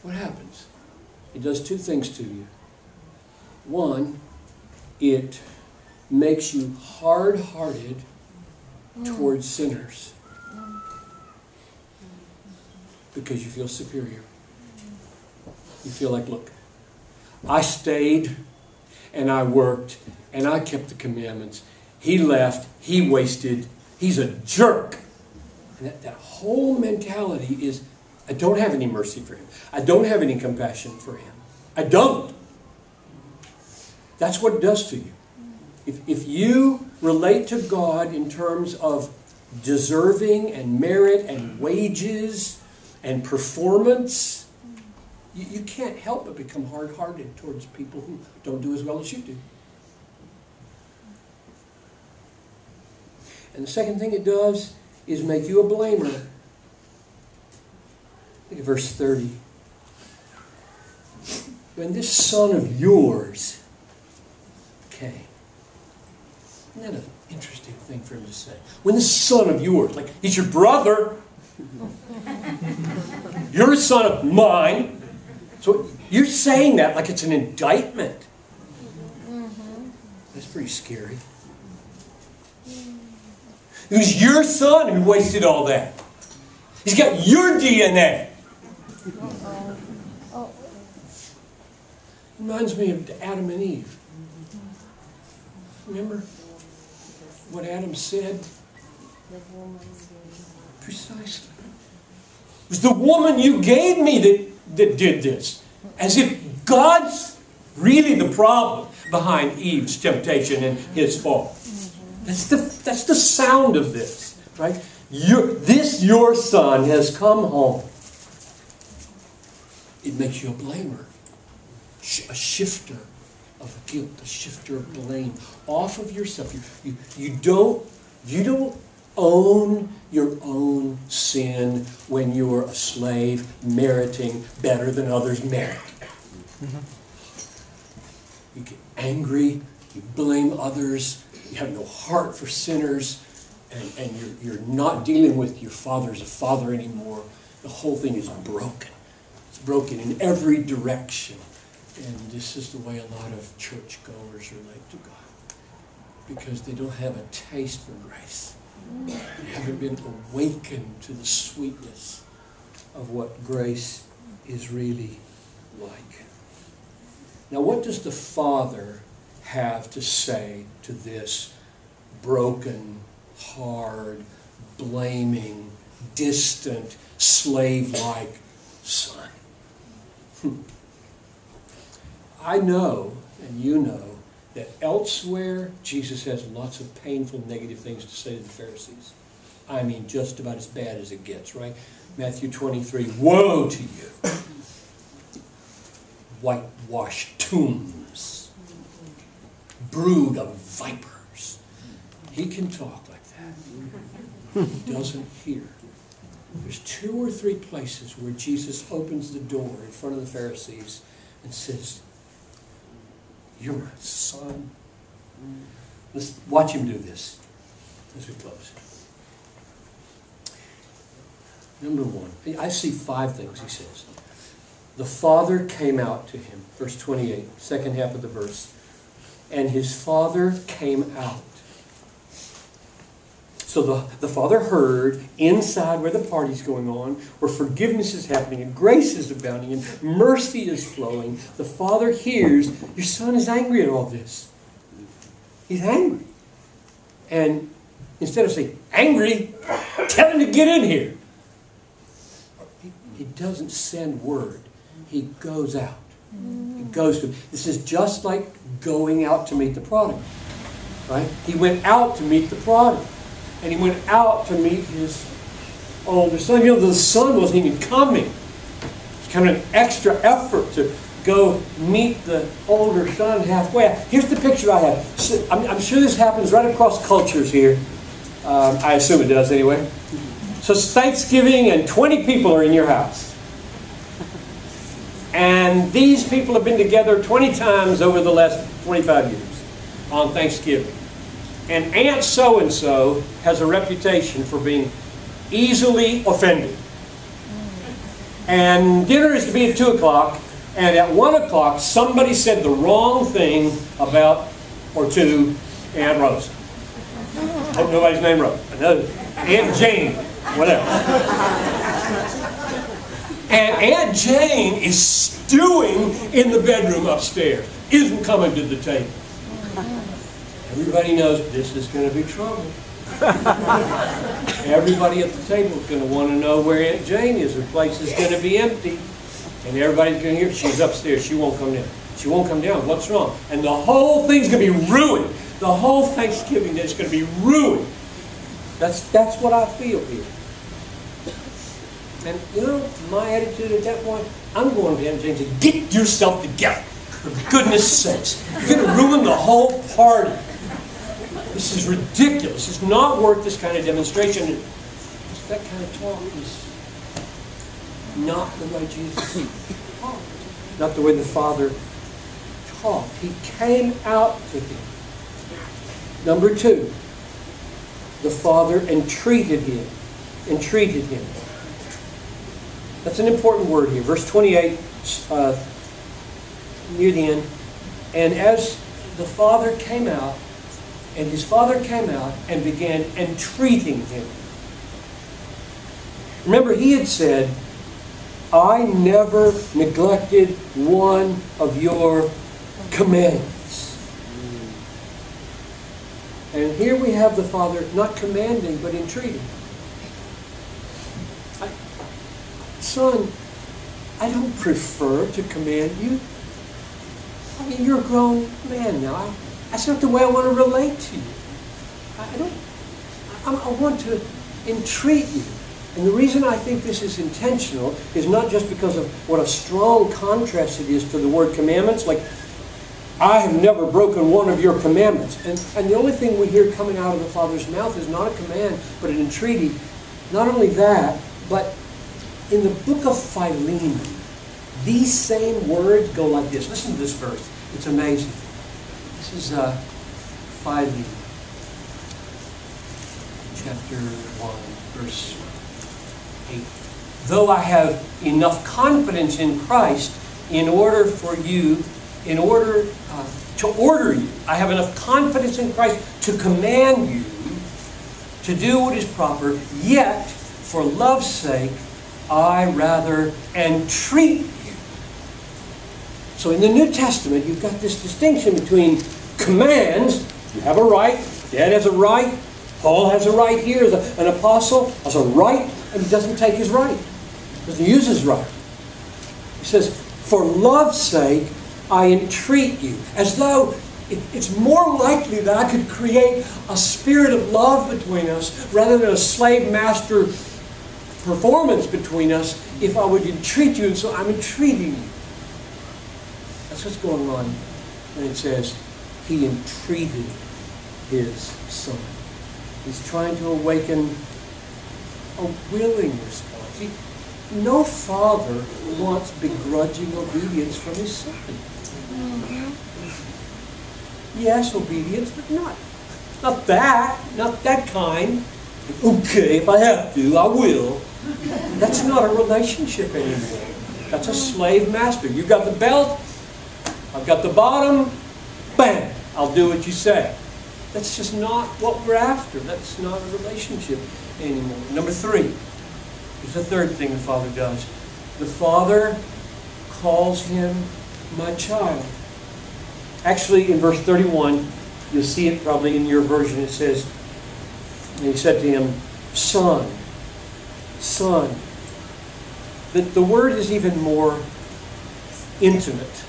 what happens? It does two things to you. One, it makes you hard-hearted towards sinners because you feel superior. You feel like, look, I stayed and I worked and I kept the commandments. He left, he wasted, he's a jerk. And that whole mentality is, I don't have any mercy for him. I don't have any compassion for him. I don't. That's what it does to you. If you relate to God in terms of deserving and merit and wages and performance, you can't help but become hard-hearted towards people who don't do as well as you do. And the second thing it does is make you a blamer. Look at verse 30. When this son of yours came. Isn't that an interesting thing for him to say? When this son of yours, like he's your brother. You're a son of mine. So you're saying that like it's an indictment. That's pretty scary. It was your son who wasted all that. He's got your DNA. Reminds me of Adam and Eve. Remember what Adam said? Precisely. It was the woman you gave me that did this. As if God's really the problem behind Eve's temptation and his fall. That's the sound of this, right? Your son has come home. It makes you a blamer, a shifter of guilt, a shifter of blame off of yourself. You don't own your own sin when you're a slave meriting better than others merit. You get angry, you blame others, you have no heart for sinners, and you're not dealing with your father as a father anymore. The whole thing is broken. It's broken in every direction. And this is the way a lot of churchgoers relate to God. Because they don't have a taste for grace. They haven't been awakened to the sweetness of what grace is really like. Now, what does the Father have to say to this broken, hard, blaming, distant, slave-like son? I know, and you know, that elsewhere Jesus has lots of painful, negative things to say to the Pharisees. I mean, just about as bad as it gets, right? Matthew 23, woe to you, whitewashed tombs, brood of vipers. He can talk like that. He doesn't hear. There's 2 or 3 places where Jesus opens the door in front of the Pharisees and says, you're my son. Let's watch him do this as we close. Number 1, I see 5 things he says. The Father came out to him, verse 28, second half of the verse. And his Father came out. So the Father heard inside where the party's going on, where forgiveness is happening and grace is abounding and mercy is flowing. The Father hears, your son is angry at all this. He's angry. And instead of saying, angry, tell him to get in here. He doesn't send word. He goes out. He goes to him. This is just like going out to meet the prodigal. Right? He went out to meet the prodigal. And he went out to meet his older son. You know, the son wasn't even coming. It's kind of an extra effort to go meet the older son halfway. Here's the picture I have. So, I'm sure this happens right across cultures here. I assume it does anyway. So it's Thanksgiving and 20 people are in your house. And these people have been together 20 times over the last 25 years on Thanksgiving. And Aunt so-and-so has a reputation for being easily offended. And dinner is to be at 2 o'clock. And at 1 o'clock, somebody said the wrong thing about, or to, Aunt Rose. Hope nobody's name Rose. Aunt Jane, whatever. And Aunt Jane is stewing in the bedroom upstairs. Isn't coming to the table. Everybody knows this is going to be trouble. Everybody at the table is going to want to know where Aunt Jane is. Her place is going to be empty. And everybody's going to hear, she's upstairs. She won't come down. She won't come down. What's wrong? And the whole thing's going to be ruined. The whole Thanksgiving is going to be ruined. That's what I feel here. And you know, my attitude at that point, I'm going to Aunt Jane and say, get yourself together. For goodness sakes. You're going to ruin the whole party. This is ridiculous. It's not worth this kind of demonstration. That kind of talk is not the way Jesus talked. Not the way the Father talked. He came out to him. Number 2, the Father entreated him. Entreated him. That's an important word here. Verse 28, near the end. And as the Father came out, and his Father came out and began entreating him. Remember, he had said, I never neglected one of your commands. And here we have the Father not commanding, but entreating. Son, I don't prefer to command you. I mean, you're a grown man now. That's not the way I want to relate to you. I want to entreat you. And the reason I think this is intentional is not just because of what a strong contrast it is to the word commandments. Like, I have never broken one of your commandments. And the only thing we hear coming out of the Father's mouth is not a command, but an entreaty. Not only that, but in the book of Philemon, these same words go like this. Listen to this verse. It's amazing. This is Philemon, chapter 1, verse 8. Though I have enough confidence in Christ to order you, I have enough confidence in Christ to command you to do what is proper, yet for love's sake I rather entreat you. So in the New Testament, you've got this distinction between commands. You have a right. Dad has a right. Paul has a right here as an apostle. Has a right, and he doesn't take his right. Doesn't use his right. He says, for love's sake, I entreat you. As though it's more likely that I could create a spirit of love between us rather than a slave-master performance between us if I would entreat you. And so I'm entreating you. That's what's going on when it says he entreated his son. He's trying to awaken a willing response. No father wants begrudging obedience from his son. Yes, obedience, but not that kind. Okay, if I have to, I will. That's not a relationship anymore. That's a slave master. You got the belt, I've got the bottom, bam, I'll do what you say. That's just not what we're after. That's not a relationship anymore. Number 3, here's the third thing the Father does. The Father calls him my child. Actually, in verse 31, you'll see it probably in your version. It says, and he said to him, son, son. The word is even more intimate.